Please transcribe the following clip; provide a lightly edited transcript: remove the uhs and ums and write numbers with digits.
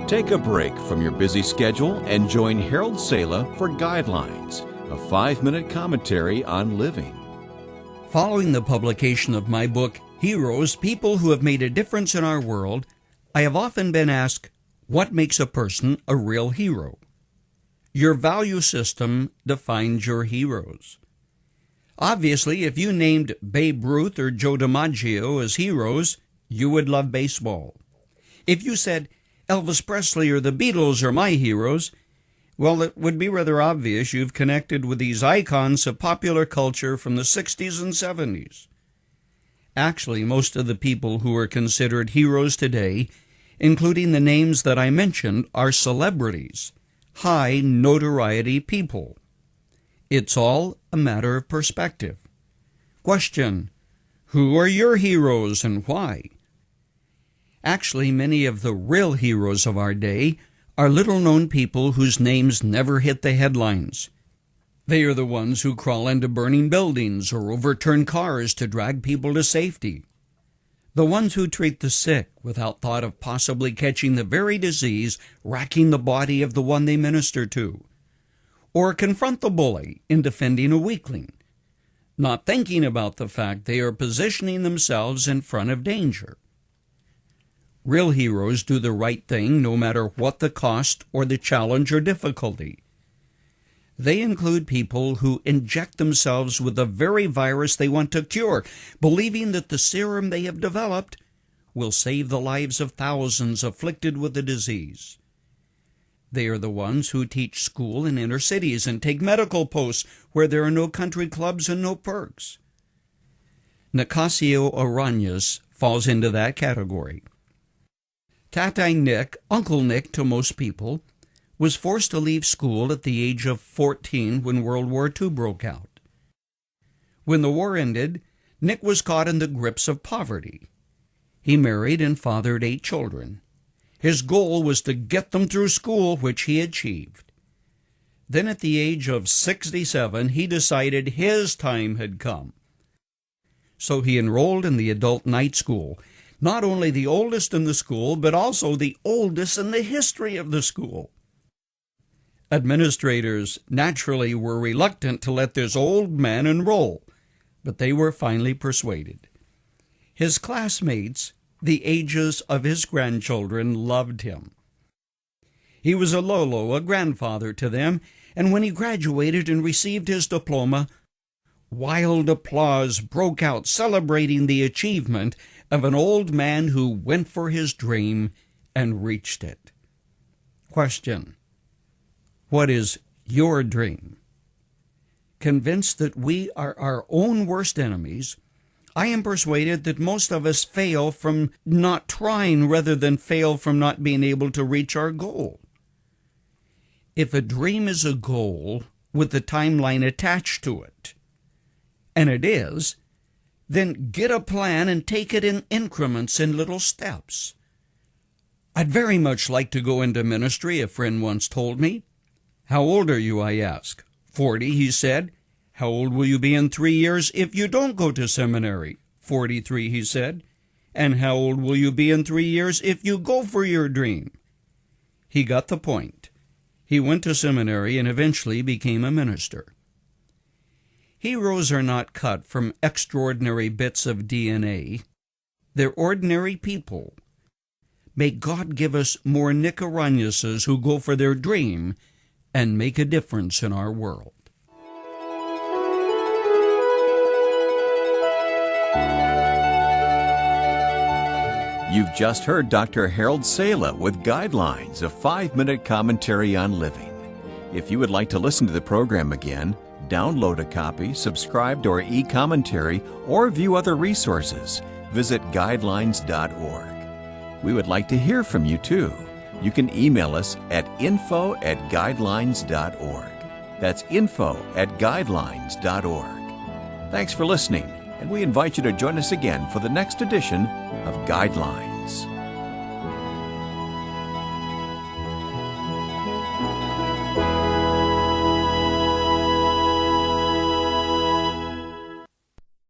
Take a break from your busy schedule and join Harold Sala for Guidelines, a 5-minute commentary on living. Following the publication of my book, Heroes, People Who Have Made a Difference in Our World, I have often been asked, what makes a person a real hero? Your value system defines your heroes. Obviously, if you named Babe Ruth or Joe DiMaggio as heroes, you would love baseball. If you said Elvis Presley or the Beatles are my heroes, well, it would be rather obvious you've connected with these icons of popular culture from the 60s and 70s. Actually, most of the people who are considered heroes today, including the names that I mentioned, are celebrities, high notoriety people. It's all a matter of perspective. Question: who are your heroes and why? Actually, many of the real heroes of our day are little-known people whose names never hit the headlines. They are the ones who crawl into burning buildings or overturn cars to drag people to safety. The ones who treat the sick without thought of possibly catching the very disease wracking the body of the one they minister to. Or confront the bully in defending a weakling, not thinking about the fact they are positioning themselves in front of danger. Real heroes do the right thing no matter what the cost or the challenge or difficulty. They include people who inject themselves with the very virus they want to cure, believing that the serum they have developed will save the lives of thousands afflicted with the disease. They are the ones who teach school in inner cities and take medical posts where there are no country clubs and no perks. Nicasio Arañas falls into that category. Tatay Nick, Uncle Nick to most people, was forced to leave school at the age of 14 when World War II broke out. When the war ended, Nick was caught in the grips of poverty. He married and fathered 8 children. His goal was to get them through school, which he achieved. Then at the age of 67, he decided his time had come. So he enrolled in the adult night school, not only the oldest in the school, but also the oldest in the history of the school. Administrators naturally were reluctant to let this old man enroll, but they were finally persuaded. His classmates, the ages of his grandchildren, loved him. He was a Lolo, a grandfather to them, and when he graduated and received his diploma, wild applause broke out celebrating the achievement of an old man who went for his dream and reached it. Question: what is your dream? Convinced that we are our own worst enemies, I am persuaded that most of us fail from not trying rather than fail from not being able to reach our goal. If a dream is a goal with the timeline attached to it, and it is, then get a plan and take it in increments, in little steps. I'd very much like to go into ministry, a friend once told me. How old are you, I asked. 40, he said. How old will you be in 3 years if you don't go to seminary? 43, he said. And how old will you be in 3 years if you go for your dream? He got the point. He went to seminary and eventually became a minister. Heroes are not cut from extraordinary bits of DNA. They're ordinary people. May God give us more Nick Arañases who go for their dream and make a difference in our world. You've just heard Dr. Harold Sala with Guidelines, a 5-minute commentary on living. If you would like to listen to the program again, download a copy, subscribe to our e-commentary, or view other resources, visit guidelines.org. We would like to hear from you too. You can email us at info@guidelines.org. That's info@guidelines.org. Thanks for listening, and we invite you to join us again for the next edition of Guidelines.